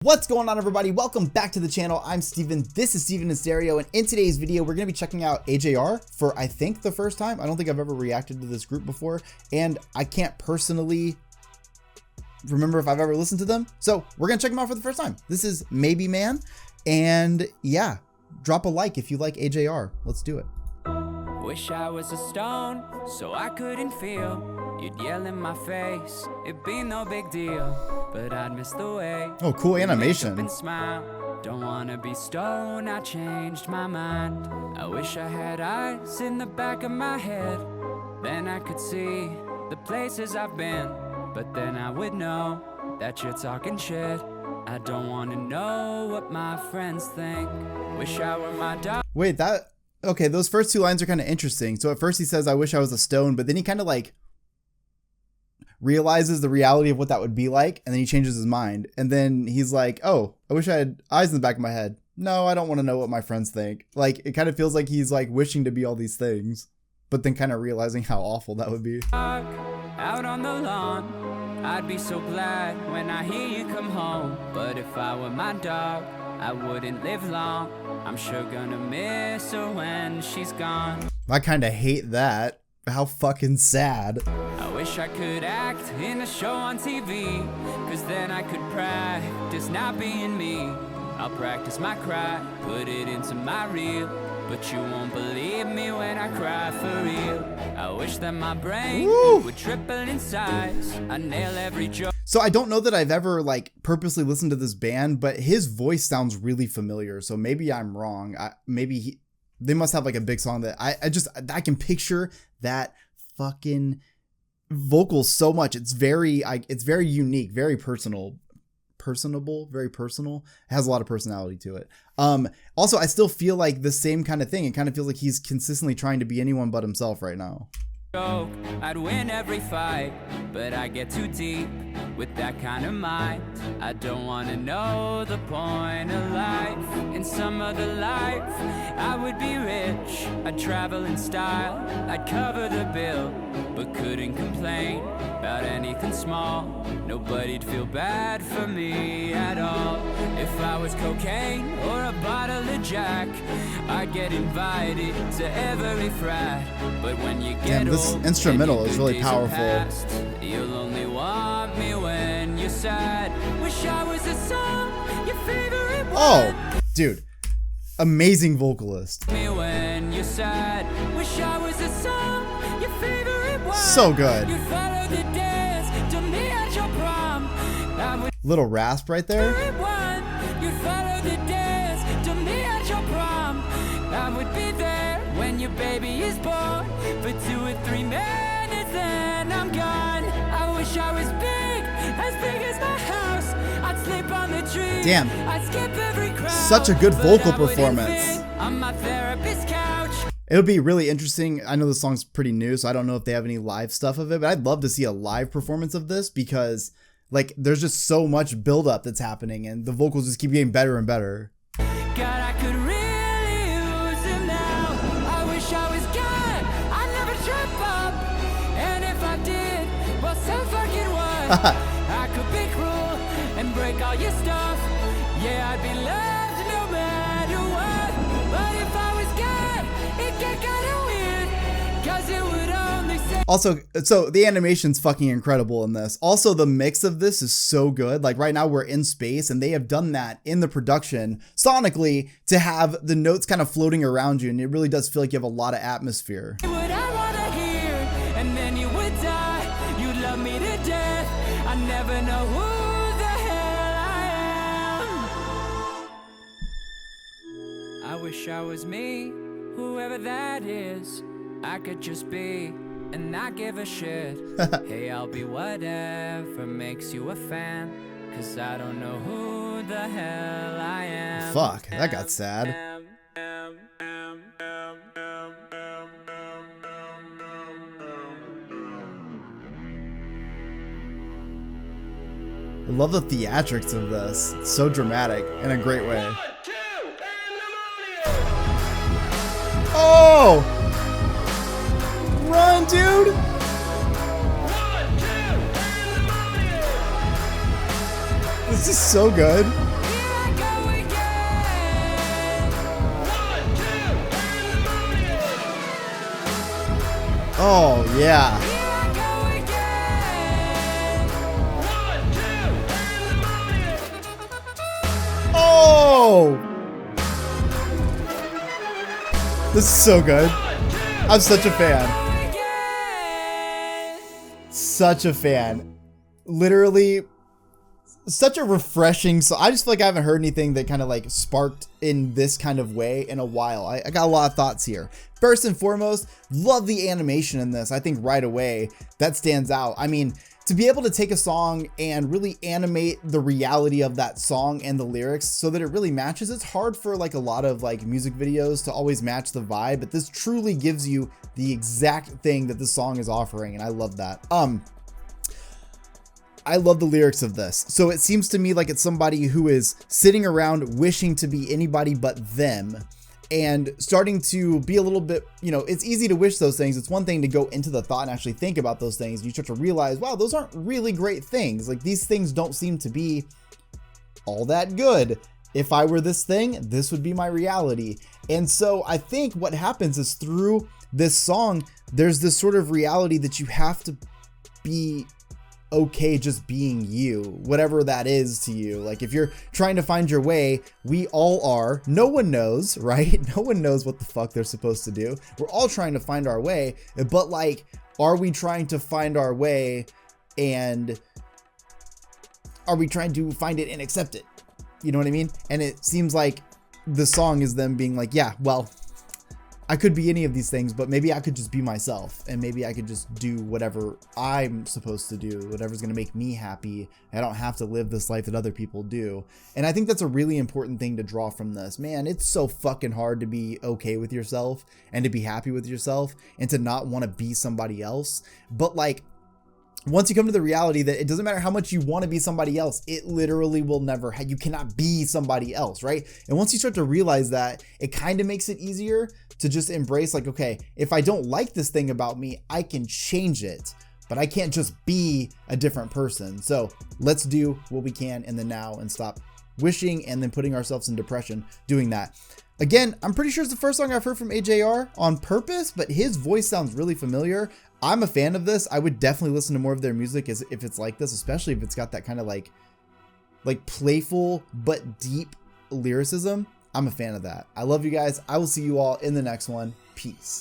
What's going on, everybody? Welcome back to the channel. I'm Steven. This is Steven in Stereo, and in today's video, we're going to be checking out AJR for, I think, the first time. I don't think I've ever reacted to this group before, and I can't personally remember if I've ever listened to them. So we're going to check them out for the first time. This is Maybe Man, and yeah, drop a like if you like AJR. Let's do it. Wish I was a stone so I couldn't feel. You'd yell in my face, it'd be no big deal, but I'd miss the way. Oh, cool animation. And smile. Don't wanna be stoned, I changed my mind. I wish I had eyes in the back of my head. Then I could see the places I've been, but then I would know that you're talking shit. I don't wanna know what my friends think. Wish I were my dog. Wait, okay, those first two lines are kind of interesting. So at first he says, I wish I was a stone, but then he kind of like realizes the reality of what that would be like, and then he changes his mind, and then he's like, oh, I wish I had eyes in the back of my head. No, I don't want to know what my friends think. Like, it kind of feels like he's like wishing to be all these things, but then kind of realizing how awful that would be. Out on the lawn, I'd be so glad when I hear you come home, but if I were my dog, I wouldn't live long. I'm sure gonna miss her when she's gone. I kind of hate that. How fucking sad. I wish I could act in a show on TV, cause then I could practice not being me. I'll practice my cry, put it into my reel, but you won't believe me when I cry for real. I wish that my brain would triple in size. I nail every joke. So I don't know that I've ever like purposely listened to this band, but his voice sounds really familiar. So maybe I'm wrong. They must have like a big song that I can picture that fucking vocal so much. It's very unique, very personable, very personal. It has a lot of personality to it. Also, I still feel like the same kind of thing. It kind of feels like he's consistently trying to be anyone but himself right now. I'd win every fight, but I get too deep with that kind of mind. I don't want to know the point of life. In some other life, I would be rich. I'd travel in style, I'd cover the bill, but couldn't complain about anything small. Nobody'd feel bad for me at all. If I was cocaine or a bottle of Jack, I'd get invited to every frat. But when you get this instrumental is really powerful. You'll only want me when you're sad. Wish I was a song, your favorite one. Oh, dude, amazing vocalist. Me when you're sad. Wish I was a song, your favorite one. So good. You follow the dance to me at your prom. Little rasp right there. You follow the dance to me at your prom. I would be there when your baby is born for 2 or 3 minutes, then I'm gone. I wish I was big as my house. I'd sleep on the tree. Damn. I'd skip every crowd. Such a good vocal performance. On my therapist's couch. It'll be really interesting. I know the song's pretty new, so I don't know if they have any live stuff of it, but I'd love to see a live performance of this because like there's just so much buildup that's happening and the vocals just keep getting better and better. God, I could really use him now. I wish I was God. I'd never trip up. And if I did, well, so fucking what? I could be cruel and break all your stuff. Yeah, I'd be loved no matter what. But if I was God, it'd get kinda weird, cause it would only say. Also, so the animation's fucking incredible in this. Also, the mix of this is so good. Like right now we're in space and they have done that in the production sonically to have the notes kind of floating around you. And it really does feel like you have a lot of atmosphere. What I wanna hear, and then you would die. You'd love me to death. I never know who the hell I am. I wish I was me, whoever that is. I could just be and not give a shit. Hey, I'll be whatever makes you a fan, cause I don't know who the hell I am. Fuck, that got sad. I love the theatrics of this. It's so dramatic in a great way. Oh! Run, dude! This is so good. Oh, yeah. Oh! This is so good. I'm such a fan. Such a fan. Literally, such a refreshing song. I just feel like I haven't heard anything that kind of like sparked in this kind of way in a while. I got a lot of thoughts here. First and foremost, love the animation in this. I think right away that stands out. I mean, to be able to take a song and really animate the reality of that song and the lyrics so that it really matches, it's hard for like a lot of like music videos to always match the vibe, but this truly gives you the exact thing that the song is offering, and I love that. I love the lyrics of this. So it seems to me like it's somebody who is sitting around wishing to be anybody but them and starting to be a little bit, you know, it's easy to wish those things. It's one thing to go into the thought and actually think about those things. You start to realize, wow, those aren't really great things. Like these things don't seem to be all that good. If I were this thing, this would be my reality. And so I think what happens is through this song, there's this sort of reality that you have to be okay just being you, whatever that is to you. Like if you're trying to find your way, we all are. No one knows, right? No one knows what the fuck they're supposed to do. We're all trying to find our way, but like, are we trying to find our way and are we trying to find it and accept it? You know what I mean? And it seems like the song is them being like, yeah, well, I could be any of these things, but maybe I could just be myself, and maybe I could just do whatever I'm supposed to do, whatever's going to make me happy. I don't have to live this life that other people do. And I think that's a really important thing to draw from this. Man, it's so fucking hard to be okay with yourself and to be happy with yourself and to not want to be somebody else. But like, once you come to the reality that it doesn't matter how much you want to be somebody else, it literally will never, you cannot be somebody else, right? And once you start to realize that, it kind of makes it easier to just embrace like, okay, if I don't like this thing about me, I can change it, but I can't just be a different person. So let's do what we can in the now and stop wishing and then putting ourselves in depression doing that. Again, I'm pretty sure it's the first song I've heard from AJR on purpose, but his voice sounds really familiar. I'm a fan of this. I would definitely listen to more of their music as if it's like this, especially if it's got that kind of like playful but deep lyricism. I'm a fan of that. I love you guys. I will see you all in the next one. Peace.